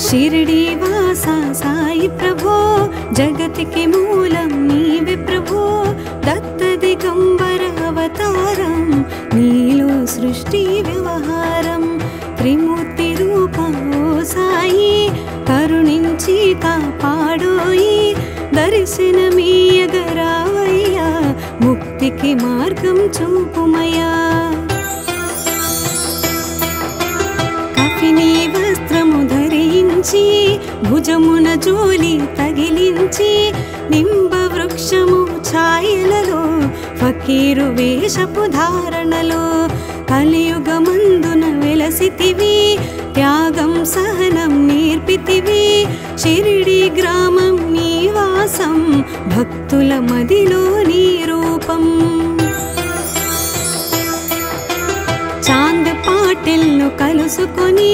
शिरडी वासा साई प्रभो जगतिके मूलं नीवे प्रभो दत्त दिगंबर अवतारं नीलो सृष्टि व्यवहारं त्रिमूर्ति रूपं ओ साई करुणिंची कापाडोई दर्शनमीयगरावయ్యా मुक्तिकी मार्गं चूपुमया कफिनी वस्त्रमु धరించి భుజమున జోలి తగిలించి నింబ వృక్షము ఛాయలలో ఫకీరు వేషపు ధారణలో కలియుగమందున వెలసితివి త్యాగం సహనం నేర్పితివి షిరిడి గ్రామం నీవాసం భక్తుల మదిలో నీ రూపం చాంద్ పాటిల్ను కలుసుకొని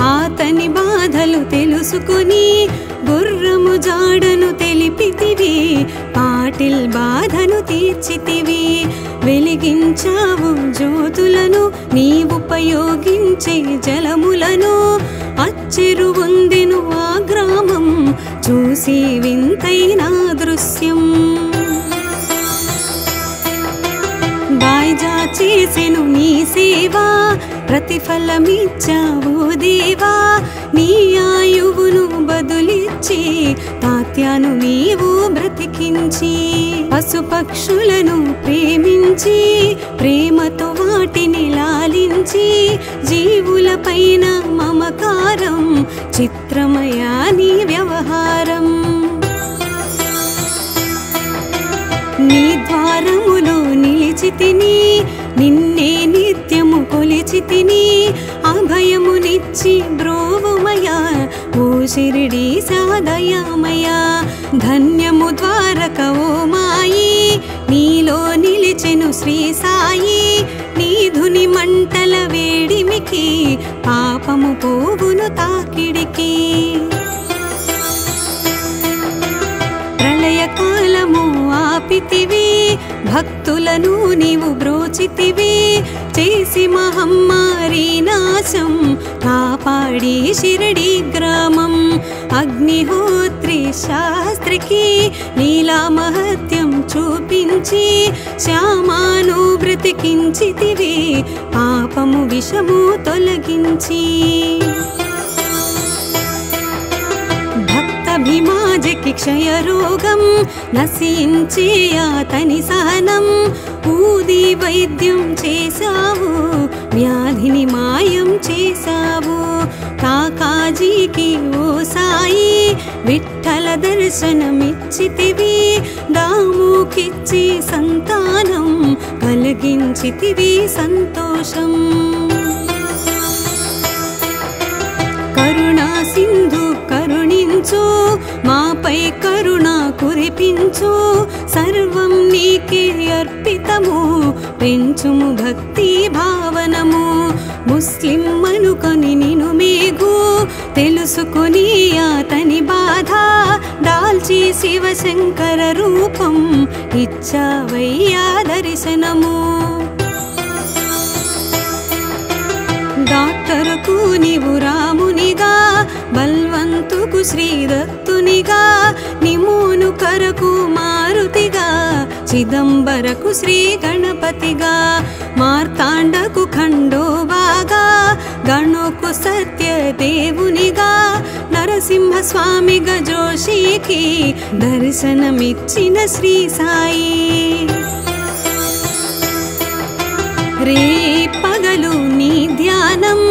ఆతని బాధలు తెలుసుకొని గుర్రము జాడను తెలిపితివి పాటిల్ బాధను తీర్చితివి వెలిగించావు జ్యోతులను నీవుపయోగించే జలములను అచ్చెరు వందెను ఆ గ్రామం చూసి వింతైన దృశ్యం బాయ్జా చేసెను నీ సేవా ప్రతిఫలమిచ్చావు దేవా నీ ఆయువును బదులిచ్చి తాత్యాను నీవు బ్రతికించి పశుపక్షులను ప్రేమించి ప్రేమతో వాటిని లాలించి జీవులపైన మమకారం చిత్రమయా నీ వ్యవహారం నీ ద్వారములో నిలిచితిని నిన్నే నిత్యము కొలిచితిని అభయమునిచ్చి బ్రోవుమయా ఓ షిరిడి సాదయామయా ధన్యము ద్వారక ఓ మాయి నీలో నిలిచెను శ్రీ సాయి నీ ధుని మంటల వేడిమికి పాపము పోవును తాకిడికి ప్రళయకాలము ఆపితివి భక్తులను నీవు బ్రోచితివి చేసి మహమ్మారి నాశం కాపాడి షిరిడి గ్రామం అగ్నిహోత్రి శాస్త్రికి నీలా మహత్యం చూపించి శ్యామాను బ్రతికించితివి పాపము విషము తొలగించి భీమాజకి క్షయరోగం నశించే అతని సహనం ఊది వైద్యం చేశావు వ్యాధిని మాయం చేశావు కాకాజీకి ఓ సాయి విఠల దర్శనమిచ్చితివి దాముకిచ్చి సంతానం కలిగించితివి సంతోషం కరుణా సింధు కరుణించు మాపై కరుణ కురిపించు సర్వం నీకే అర్పితము పెంచుము భక్తి భావనము ముస్లిం అనుకొని నిను మేఘు తెలుసుకొని అతని బాధ దాల్చి శివశంకర రూపం ఇచ్చావయ్యా దర్శనము డాక్టరుకు నీవు రామునిగా బల్వంతుకు శ్రీదత్తునిగా నిమూను కరకు మారుతిగా చిదంబరకు శ్రీ గణపతిగా మార్తాండకు ఖండోబాగా గణుకు సత్యదేవునిగా నరసింహ స్వామిగా జోషికి దర్శనమిచ్చిన శ్రీ సాయి రే పగలు నీ ధ్యానం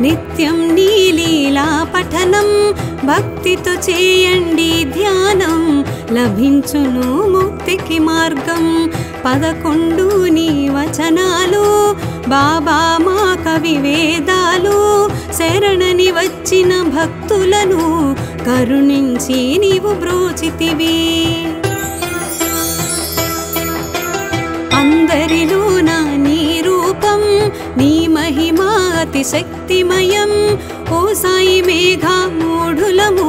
నిత్యం నీ లీలా పఠనం భక్తితో చేయండి ధ్యానం లభించును ముక్తికి మార్గం 11 నీ వచనాలు బాబా మా కవి వేదాలు శరణని వచ్చిన భక్తులను కరుణించి నీవు బ్రోచితివి అందరిలోన నీ రూపం నీ మహిమ అతి శక్తిమయం ఓ సాయి మేఘా మూఢులము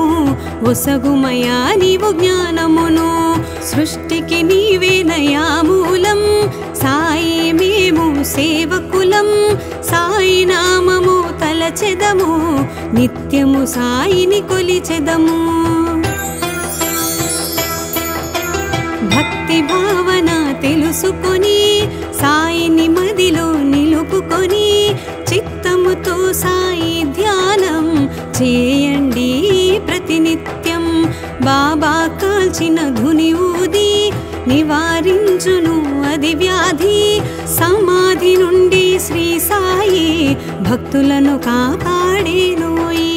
ఒసగుమయా నీవు జ్ఞానమును సృష్టికి నీవే నయామూలం సాయి మేము సేవకులం సాయి నామము తల తలచెదము, నిత్యము సాయిని కొలిచెదము. భక్తి భావన తెలుసుకొని సాయిని మదిలో నిలుపుకొని చిత్తముతో సాయి ధ్యానం చేయండి ప్రతినిత్యం. బాబా కాల్చిన ధుని ఊది నివారించును అది వ్యాధి. సమాధి నుండి శ్రీ సాయి భక్తులను కాపాడేనోయి.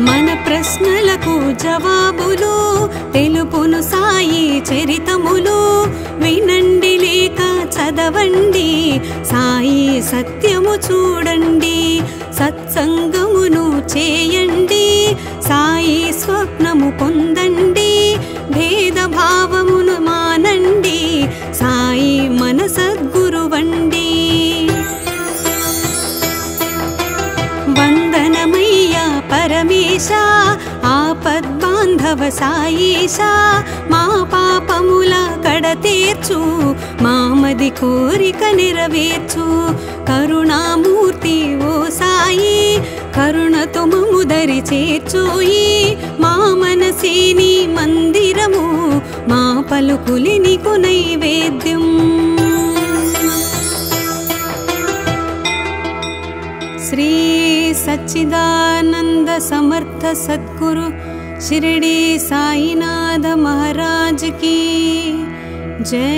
మన ప్రశ్నలకు జవాబులు తెలుపును సాయి చరితములు. వినండి లేక చదవండి, సాయి సత్యము చూడండి. సత్సంగమును చేయండి, సాయి స్వప్నము పొందండి. భేదభావమును మానండి, సాయి మన సద్గురువండి. వందనమయ్యా పరమేశ, ఆపద్బాంధవ సాయేశ. మా పాపముల కడతేర్చు, మామది కోరిక నెరవేర్చు. కరుణామూర్తి ఓ సాయి, కరుణతో మము దరి చేర్చోయి. మా మనసేని మందిరము, మా పలుకులి నీకు నైవేద్యం. శ్రీ सच्चिदानंद समर्थ सद्गुरु शिरडी साईनाथ महाराज की जय।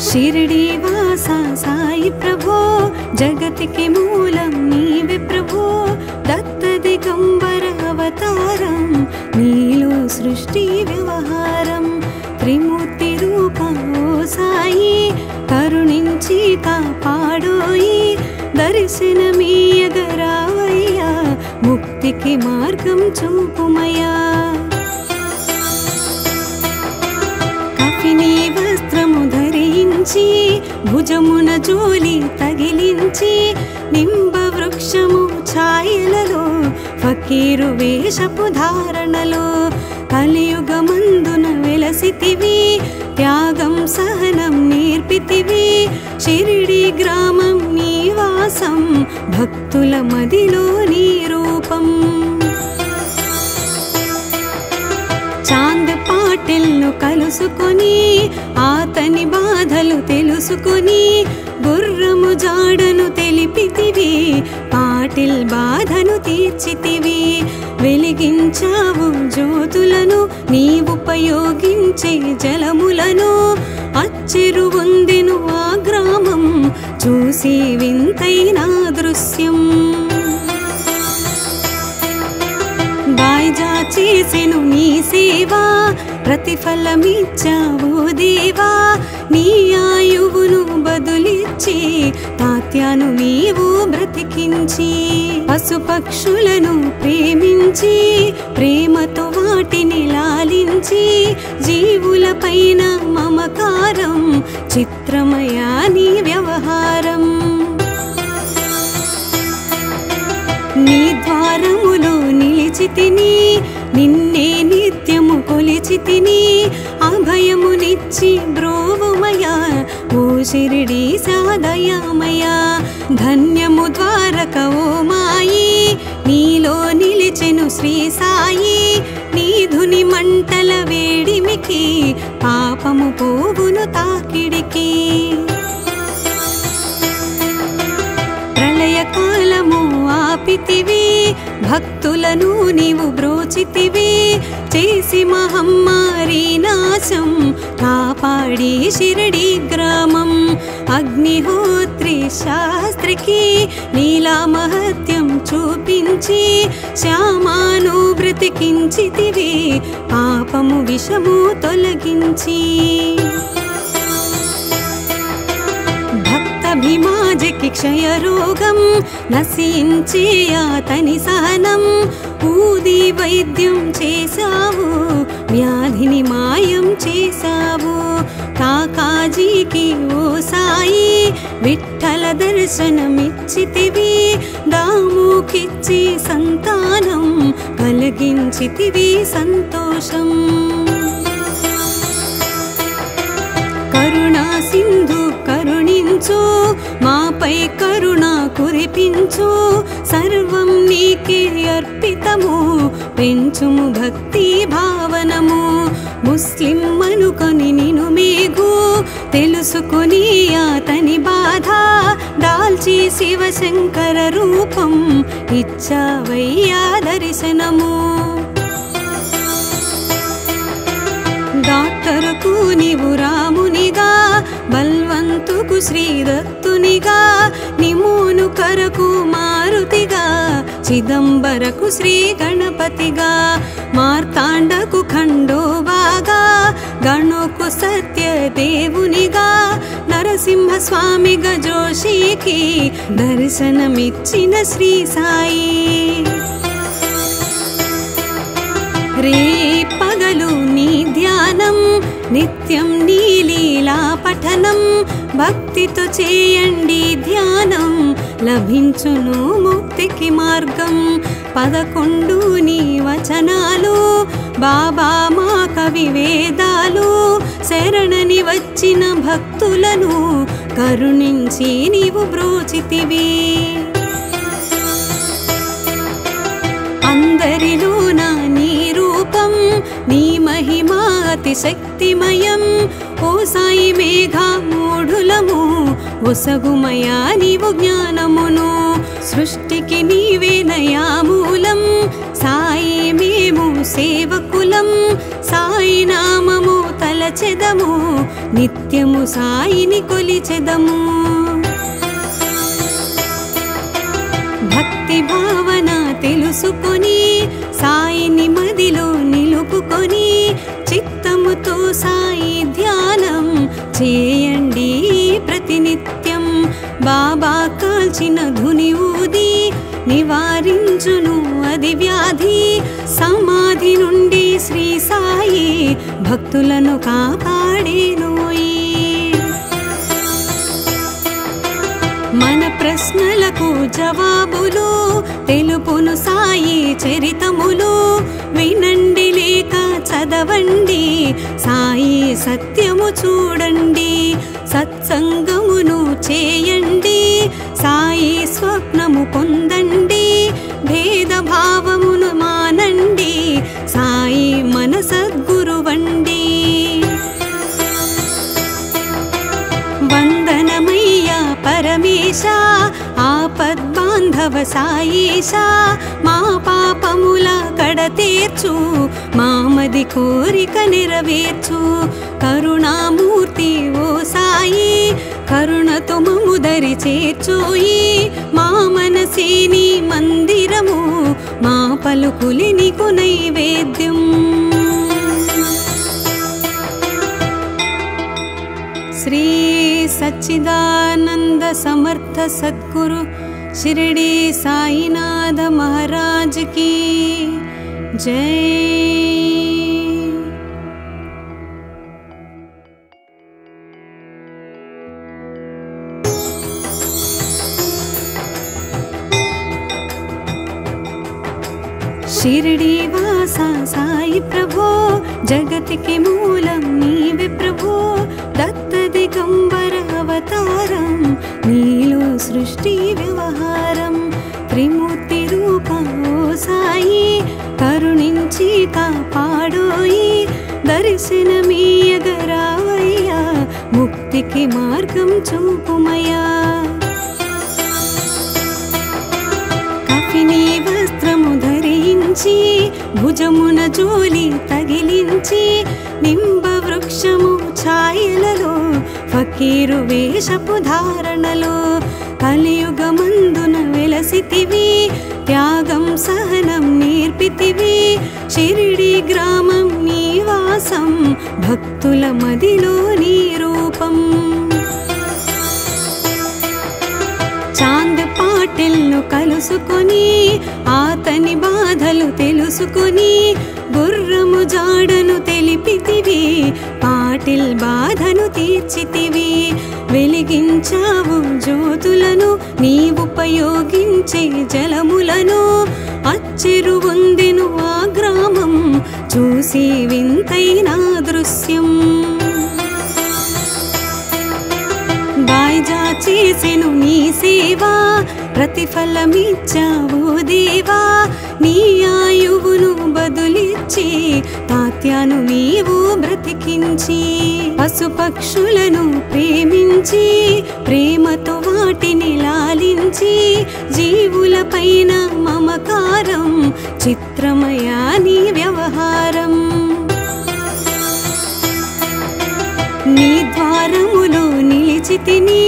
शिरडी वासा साई प्रभो, जगत के मूलम नीवे प्रभो. दत्त दिगंबर अवतारम, नीलो सृष्टि व्यवहारम. त्रिमूर्ति रूपं ओ साई, करुणिंची कापाडोई. दर्शनमीयगरावయ్యా, मुक्तिकी मार्गं చూపుమయ్యా. కఫినీ వస్త్రము ధరించి, భుజమున జోలి తగిలించి. నింబ వృక్షము ఛాయలలో, ఫకీరు వేషపు ధారణలో. కలియుగమందున వెలసితివి, త్యాగం సహనం నేర్పితివి. షిరిడి గ్రామం నీవాసం, భక్తుల మదిలో నీ రూపం. చాంద్ పాటిల్ను కలుసుకొని, ఆతని బాధలు తెలుసుకొని. గుర్రము జాడను తెలిపితివి, పాటిల్ బాధను తీర్చితివి. వెలిగించావు జ్యోతులను, నీవుపయోగించే జలములను. అచ్చెరు వందెను ఆ గ్రామం, చూసి వింతైన దృశ్యం. బాయ్జా చేసెను నీ సేవా, ప్రతిఫలమిచ్చావు దేవా. నీ ఆయువును బదులిచ్చి, తాత్యాను నీవు బ్రతికించి. పశుపక్షులను ప్రేమించి, ప్రేమతో వాటిని లాలించి. జీవులపైన మమకారం, చిత్రమయా నీ వ్యవహారం. నీ ద్వారములో నిలిచితిని, నిన్నే నిత్యము కొలిచితిని. అభయమునిచ్చి బ్రోవుమయా, ఓ షిరిడి సాదయామయా. ధన్యము ద్వారక ఓ మాయి, నీలో నిలిచెను శ్రీ సాయి. నీ ధుని మంటల వేడిమికి, పాపము పోవును తాకిడికి. ప్రళయకాలము ఆపితివి, భక్తులను నీవు బ్రోచితివి. చేసి మహమ్మారి నాశం, కాపాడి షిరిడి గ్రామం. అగ్నిహోత్రి శాస్త్రికి, లీలా మహత్యం చూపించి. శ్యామాను బ్రతికించితివి, పాపము విషము తొలగించి. భీమాజకి క్షయరోగం, నశించే అతని సహనం. ఊది వైద్యం చేశావు, వ్యాధిని మాయం చేశావు. కాకాజీకి ఓ సాయి, విఠల దర్శనమిచ్చితివి. సంతానం కలిగించితివి సంతోషం. కరుణా సింధు కరుణించు, మాపై కరుణ కురిపించు, సర్వం నీకే అర్పితము, పెంచుము భక్తి భావనము. ముస్లిం అనుకొని నిను మేఘు, తెలుసుకొని అతని బాధ, దాల్చి శివశంకర రూపం ఇచ్చావయ్యా దర్శనము. డాక్టరుకు నీవు రామునిగా, బల్వంతుకు శ్రీదత్తునిగా, నిమోను కరకు మారుతిగా, చిదంబరకు శ్రీ గణపతిగా, మార్తాండకు ఖండోబాగా, గణుకు సత్యదేవునిగా, నరసింహ స్వామిగా జోషికి దర్శనమిచ్చిన శ్రీ సాయి. రే పగలు నీ ధ్యానం, నిత్యం నీ లీలా పఠనం, భక్తితో చేయండి ధ్యానం, లభించును ముక్తికి మార్గం. 11 నీ వచనాలు, బాబా మా కవి వేదాలు, శరణని వచ్చిన భక్తులను కరుణించి నీవు బ్రోచితివి. అందరిలోన నీ రూపం, నీ మహిమ అతి శక్తిమయం. ఓ సాయి మేఘమూఢులము, ఒసగుమయా నీవు జ్ఞానమును, సృష్టికి నీవేనయా మూలం. సాయి మేము సేవకులం, సాయి నామము తలచెదము, నిత్యము సాయిని కొలిచెదము. భక్తి భావన తెలుసుకొని, సాయిని మదిలో నిలుపుకొని, చిత్తముతో సాయి ధ్యానం చేయండి ప్రతినిత్యం. బాబా కాల్చిన ధుని ఊది, నివారించును అది వ్యాధి. సమాధి నుండి శ్రీ సాయి భక్తులను కాపాడేనోయి. మన ప్రశ్నలకు జవాబులు తెలుపును సాయి చరితములు. వినండి లేక చదవండి, సాయి సత్యము చూడండి, సత్సంగమును చేయండి, సాయి స్వప్నము పొందండి, భేదభావమును మానండి, సాయి మన సద్గురువండి. వందనమయ్యా పరమేశ, ఆపద్బాంధవ సాయేశ, మా పాపముల కడతేర్చు, మామది కోరిక నెరవేర్చు. కరుణామూర్తి ఓ సాయి, కరుణతో మము దరి చేర్చోయి. మా మనసే నీ మందిరము, మా పలుకులి నీకు నైవేద్యం. శ్రీ सच्चिदानंद समर्थ सद्गुरु शिरडी साईनाथ महाराज की जय। शिरडी वासा साई प्रभो, जगत के मूलम नीवे प्रभो, दत्त दिगंबर अवतारम, नीलो सृष्टि व्यवहारम, त्रिमूर्ति रूपं ओ साई, करुणिंची कापाडोई, दर्शनमीयगरावయ్యా, मुक्तिकी मार्गं చూపుమయ్యా। కఫినీ వస్త్రము ధరించి, భుజమున జోలి తగిలించి, నింబ వృక్షము ఛాయలలో, ఫకీరు వేషపు ధారణలో, కలియుగమందున వెలసితివి, త్యాగం సహనం నేర్పితివి, షిరిడి గ్రామం నీవాసం, భక్తుల మదిలో నీ రూపం। చాంద్ పాటిల్ను కలుసుకొని, ఆతని బాధలు తెలుసుకొని గుర్రము జాడను తెలిపితివి, పాటిల్ బాధను తీర్చితివి. వెలిగించావు జ్యోతులను, నీవుపయోగించే జలములను, అచ్చెరు పొందెను ఆ గ్రామం, చూసి వింతైన దృశ్యం. బాయ్జా చేసెను నీ సేవా, ప్రతిఫలమిచ్చావు దేవా. నీ ఆయువును బదులిచ్చి తాత్యాను నీవు బ్రతికించి, పశుపక్షులను ప్రేమించి ప్రేమతో వాటిని లాలించి, జీవులపైన మమకారం, చిత్రమయా నీ వ్యవహారం. నీ ద్వారములో నిలిచితిని,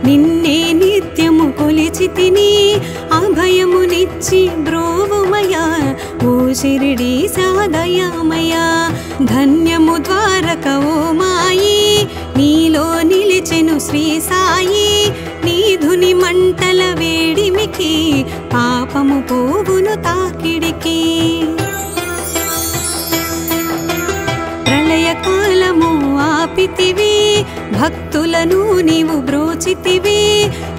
నిన్నే నిత్యము కొలిచితిని. అభయమునిచ్చి బ్రోవుమయా, ఓ షిరిడీ సాదయామయా. ధన్యము ద్వారక ఓ మాయి, నీలో నిలిచెను శ్రీ సాయి. నీ ధుని మంటల వేడిమికి, పాపము పోవును తాకిడికి. ప్రళయకాలము ఆపితివి, భక్తులను నీవు బ్రోచితివి.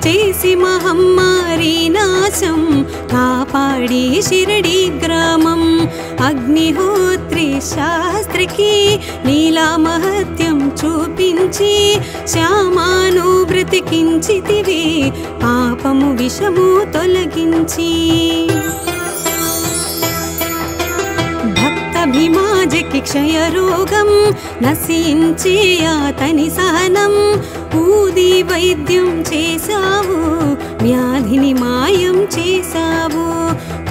చేసి మహమ్మారి నాశం, కాపాడి షిరిడీ గ్రామం. అగ్నిహోత్రి శాస్త్రికి లీలా మహత్యం చూపించి, శ్యామాను బ్రతికించితివి, పాపము విషము తొలగించి. భీమాజకి క్షయరోగం, నశించే అతని సహనం. ఊది వైద్యం చేశావు, వ్యాధిని మాయం చేశావు.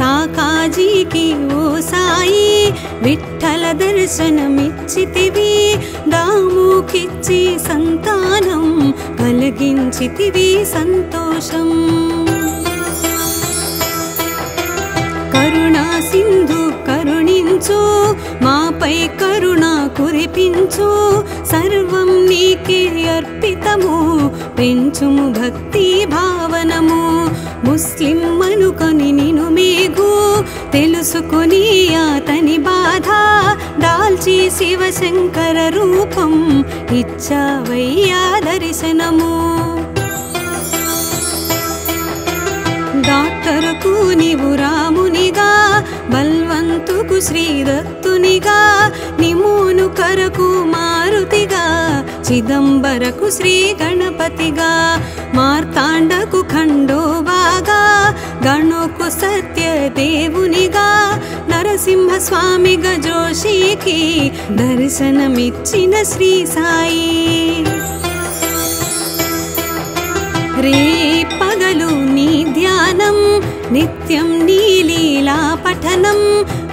కాకాజీకి ఓ సాయి, విఠల దర్శనమిచ్చితివి. దాముకిచ్చి సంతానం, కలిగించితివి సంతోషం. కరుణా సింధు కరుణించు, మాపై కరుణ కురిపించు. సర్వం నీకే అర్పితము, పెంచుము భక్తి భావనము. ముస్లిం అనుకొని నిను మేఘు, తెలుసుకొని అతని బాధ. దాల్చి శివశంకర రూపం, ఇచ్చావయ్యా దర్శనము. డాక్టరుకు నీవు రామునిగా, బల్వంతుకు శ్రీదత్తునిగా. నిమూను కరకు మారుతిగా, చిదంబరకు శ్రీ గణపతిగా. మార్తాండకు ఖండోబాగా, గణుకు సత్యదేవునిగా. నరసింహ స్వామిగా జోషికి, దర్శనమిచ్చిన శ్రీ సాయి. రే పగలు నీ ధ్యానం, నిత్యం నీ లీలా పఠనం.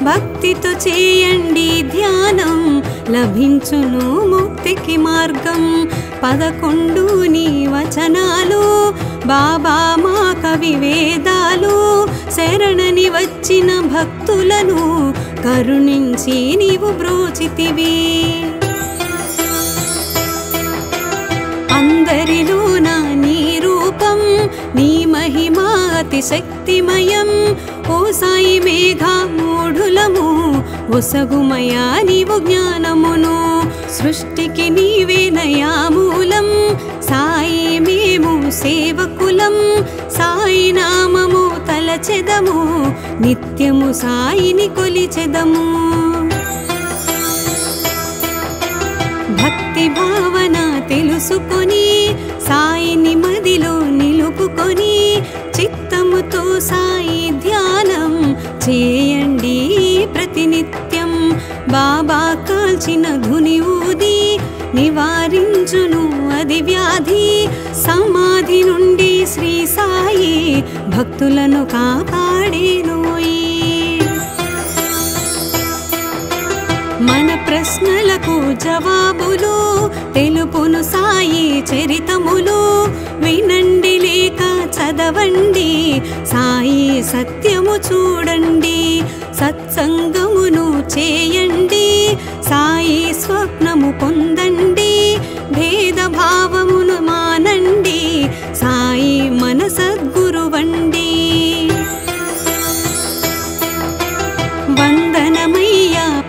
భక్తితో చేయండి ధ్యానం, లభించును ముక్తికి మార్గం. 11 నీ వచనాలు, బాబా మా కవి వేదాలు. శరణని వచ్చిన భక్తులను, కరుణించి నీవు బ్రోచితివి. అందరిలోన నీ రూపం, నీ మహిమ అతి శక్తిమయం. ఓ సాయి మేఘా మూఢులము, ఒసగుమయా నీవు జ్ఞానమును. సృష్టికి నీవే నయామూలం, సాయి మేము సేవకులం. సాయి నామము తలచెదము, నిత్యము సాయిని కొలిచెదము. భక్తి భావన తెలుసుకొని, సాయిని మదిలో నిలుపుకొని. చిత్తముతో సాయి ధ్యానం చేయండి ప్రతినిత్యం. బాబా కాల్చిన ధుని ఊది, నివారించును అది వ్యాధి. సమాధి నుండి శ్రీ సాయి, భక్తులను కాపాడేనోయి. మన ప్రశ్నలకు జవాబులు, తెలుపును సాయి చరితములు. వినండి లేక చదవండి, సాయి సత్యము చూడండి. సత్సంగమును చేయండి, సాయి స్వప్నము పొందండి. భేదభావమును మానండి, సాయి మన సద్గురువండి.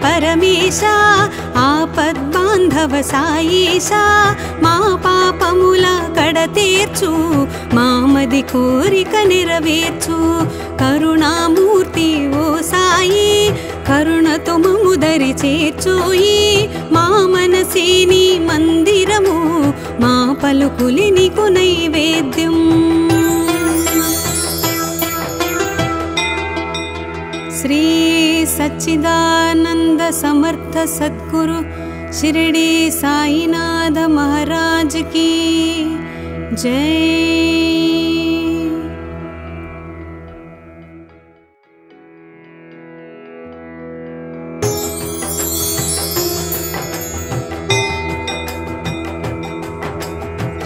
పరమేశ ఆపద్బాంధవ సాయేశ మా పాపముల కడతేర్చు మామది కోరిక నెరవేర్చు కరుణామూర్తి ఓ సాయి కరుణతో మము దరి చేర్చోయి మా మనసేని మందిరము మా పలుకులి నీకు నైవేద్యం శ్రీ సచ్చిదానంద సమర్థ సద్గురు शिरडी साईनाथ महाराज की जय।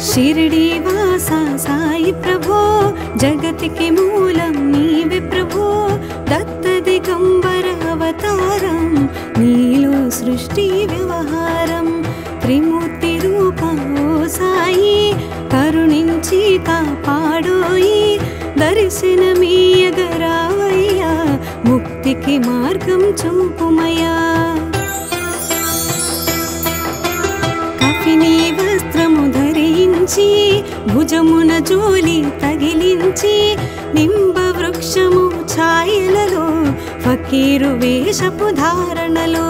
शिरडी वासा साई प्रभो जगत के मूलम नीवे प्रभो दत्त दिगंबर अवतारम नीलो सृष्टि व्यवहारम त्रिमूर्ति रूपं ओ साई करुणिंची कापाडोई दर्शनमीयगरावయ్యా मुक्तिकी मार्गं చూపుమయ్యా కఫినీ వస్త్రము ధరించి భుజమున జోలి తగిలించి నింబ వృక్షము ఛాయలలో ఫకీరు వేషపు ధారణలో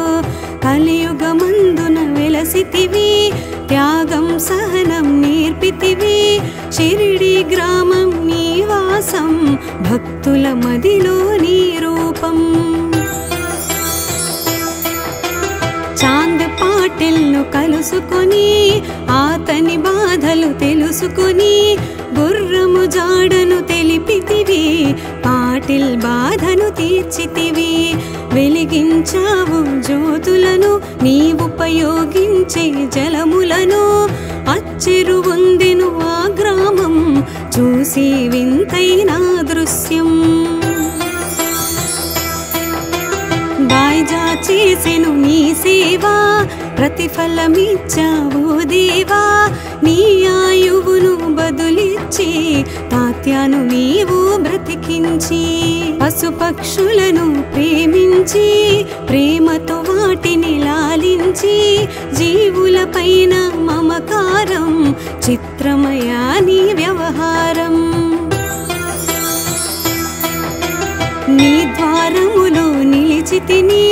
కలియుగమందున వెలసితివి త్యాగం సహనం నేర్పితివి షిరిడి గ్రామం నీవాసం భక్తుల మదిలో నీ రూపం చాంద్ పాటిల్ను కలుసుకొని ఆతని బాధలు తెలుసుకొని గుర్రము జాడను తెలిపితివి పాటిల్ బాధను తీర్చితివి వెలిగించావు జ్యోతులను నీవుపయోగించే జలములను అచ్చెరు వందెను ఆ గ్రామం చూసి వింతైన దృశ్యం బాయ్జా చేసెను నీ సేవా ప్రతిఫలమిచ్చావు దేవా నీ ఆయువును బదులిచ్చి తాత్యాను నీవు బ్రతికించి పశుపక్షులను ప్రేమించి ప్రేమతో వాటిని లాలించి జీవులపైన మమకారం చిత్రమయా నీ వ్యవహారం నీ ద్వారములో నిలిచితిని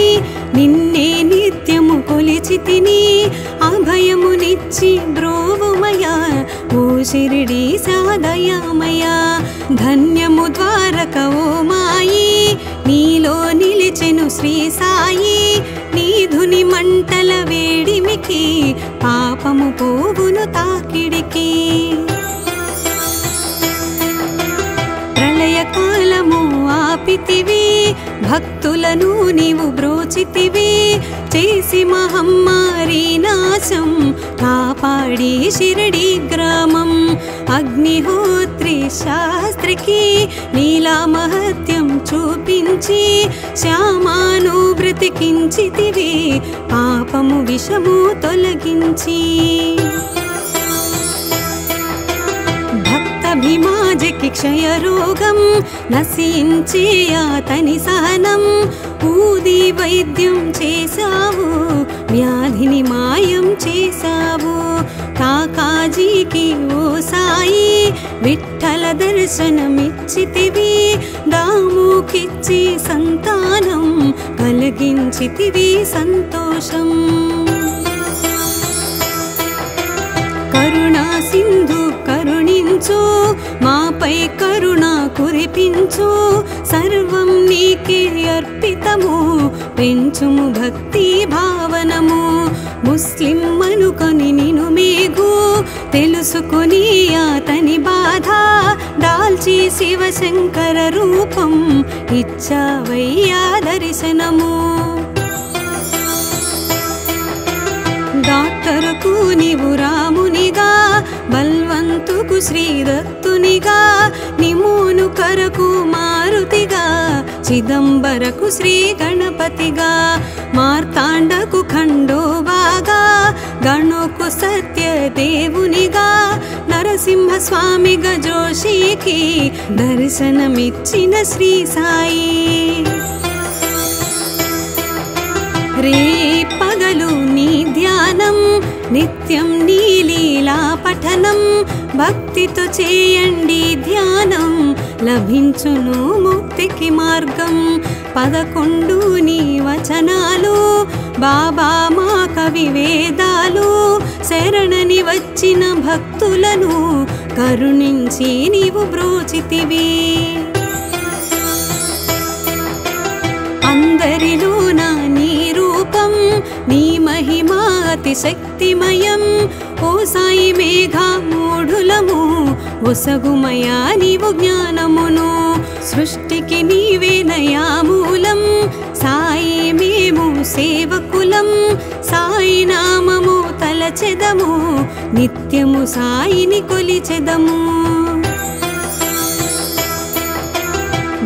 నిన్నే నిత్యము కొలిచితిని అభయమునిచ్చి బ్రోవుమయా ఓ షిరిడి సాదయామయా ధన్యము ద్వారక ఓ మాయి నీలో నిలిచెను శ్రీ సాయి నీ ధుని మంటల వేడిమికి పాపము పోవును తాకిడికి ప్రళయకాలము ఆపితివి భక్తులను నీవు బ్రోచితివి చేసి మహమ్మారి నాశం కాపాడి షిరిడి గ్రామం అగ్నిహోత్రి శాస్త్రికి నీలా మహత్యం చూపించి శ్యామాను బ్రతికించితివి పాపము విషము తొలగించి భీమాజకి క్షయరోగం నశించే అతని సహనం ఊది వైద్యం చేశావు వ్యాధిని మాయం చేశావు కాకాజీకి ఓ సాయి విఠల దర్శనమిచ్చితివి దాముకిచ్చి సంతానం కలిగించితివి సంతోషం కరుణా సింధు కరుణించు మాపై కరుణ కురిపించు సర్వం నీకే అర్పితము పెంచుము భక్తి భావనము ముస్లిం అనుకొని నిను మేఘు తెలుసుకొని అతని బాధ దాల్చి శివశంకర రూపం ఇచ్చావయ్యా దర్శనము డాక్టరుకు నీవు రామునిగా బల్వంతుకు శ్రీదత్తునిగా నిమూను కరకు మారుతిగా చిదంబరకు శ్రీ గణపతిగా మార్తాండకు ఖండోబాగా గణుకు సత్య దేవునిగా నరసింహ స్వామిగా జోషికి దర్శనమిచ్చిన శ్రీ సాయి పఠనం భక్తితో చేయండి ధ్యానం లభించును ముక్తికి మార్గం 11 నీ వచనాలు బాబా మా కవి వేదాలు శరణని వచ్చిన భక్తులను కరుణించి నీవు బ్రోచితివి అందరిలో నా నీ రూపం నీ మహిమా అతి శక్తిమయం ఓ సాయి మేఘమూఢులము ఒసగుమయా నీవు జ్ఞానమును సృష్టికి నీవేనయా మూలం సాయి మేము సేవకులం సాయి నామము తలచెదము నిత్యము సాయిని కొలిచెదము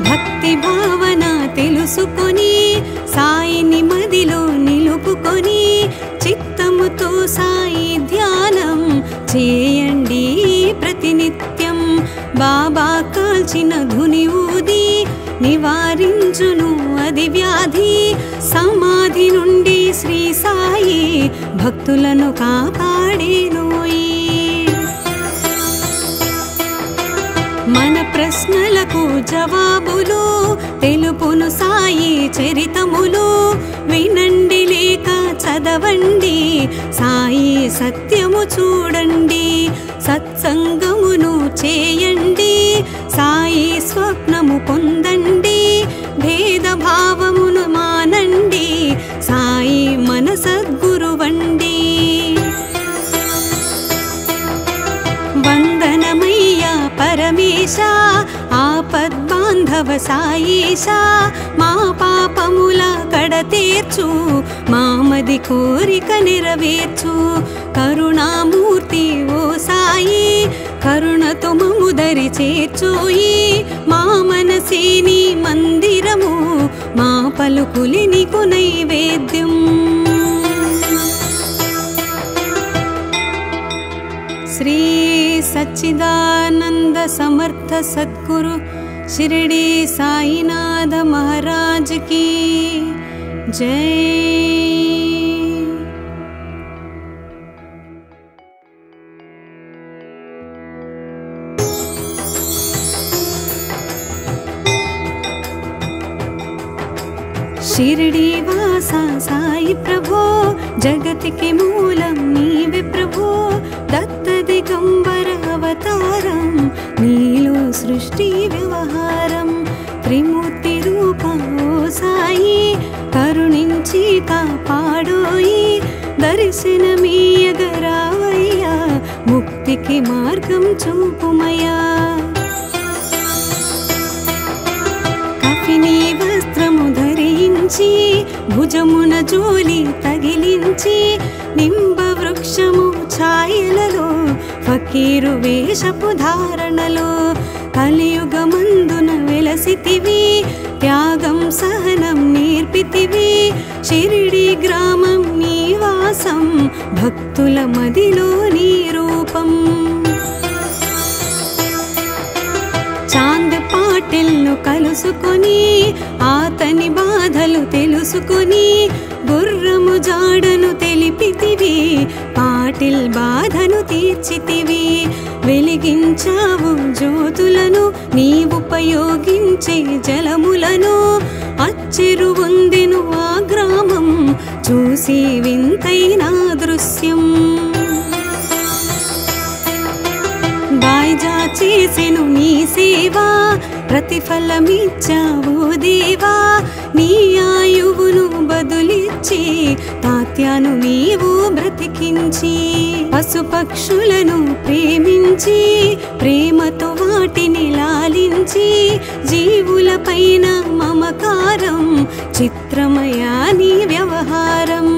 భక్తి భావన తెలుసుకొని సాయిని మదిలో నిలుపుకొని చిత్తముతో సాయి ధ్యానం చేయండి ప్రతినిత్యం బాబా కాల్చిన ధుని ఊది నివారించును అది వ్యాధి సమాధి నుండి శ్రీ సాయి భక్తులను కాపాడేనోయి మన ప్రశ్నలకు జవాబులు తెలుపును సాయి చరితములు వినండి లేక చదవండి సాయి సత్యము చూడండి సత్సంగమును చేయండి సాయి స్వప్నము పొందండి భేదభావమును మానండి సాయి మన సద్గురువండి వందనమయ్యా పరమేశ ఆపద్బాంధవ సాయేశ మా పాపముల కడతీర్చు మామది కోరిక నెరవేర్చు కరుణామూర్తి ఓ సాయి కరుణతో మము దరి చేర్చోయి మా మనసేని మందిరము మా పలుకులి నీకు నైవేద్యం श्री सच्चिदानंद समर्थ सद्गुरु शिरडी साईनाथ महाराज की जय। शिरडी वासा साई प्रभो जगत के मूलम नीवे प्रभो दत्त दिगंबर अवतारम नीलो सृष्टि व्यवहारम त्रिमूर्ति रूपं ओ साई करुणिंची कापाडोई दर्शनमीयगरावయ్యా मुक्तिकी मार्गं చూపుమయ్యా కఫినీ వస్త్రము ధరించి భుజమున జోలి తగిలించి నింబ వృక్షము ఛాయలలో ఫకీరు వేషపు ధారణలో కలియుగమందున వెలసితివి త్యాగం సహనం నేర్పితివి షిరిడి గ్రామం నీవాసం భక్తుల మదిలో నీ రూపం చాంద్ పాటిల్ను కలుసుకొని ఆతని బాధలు తెలుసుకొని గుర్రము జాడను తెలిపితివి పాటిల్ బాధను తీర్చితివి వెలిగించావు జ్యోతులను నీవుపయోగించే జలములను అచ్చెరు వందెను ఆ గ్రామం చూసి వింతైన దృశ్యం బాయ్జా చేసెను నీ సేవా ప్రతిఫలమిచ్చావు దేవా నీ ఆయువును బదులిచ్చి తాత్యాను నీవు బ్రతికించి పశుపక్షులను ప్రేమించి ప్రేమతో వాటిని లాలించి జీవులపైన మమకారం చిత్రమయా నీ వ్యవహారం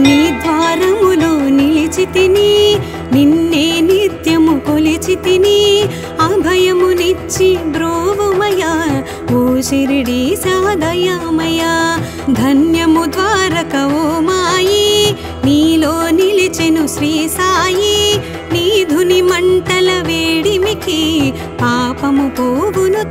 నీ ద్వారములో నిలిచితిని నిన్నే నిత్యము కొలిచితిని అభయమునిచ్చి బ్రోవుమయా ఓ షిరిడి సాదయామయా ధన్యము ద్వారక ఓ మాయి నీలో నిలిచెను శ్రీ సాయి నీ ధుని మంటల వేడిమికి పాపము పోవును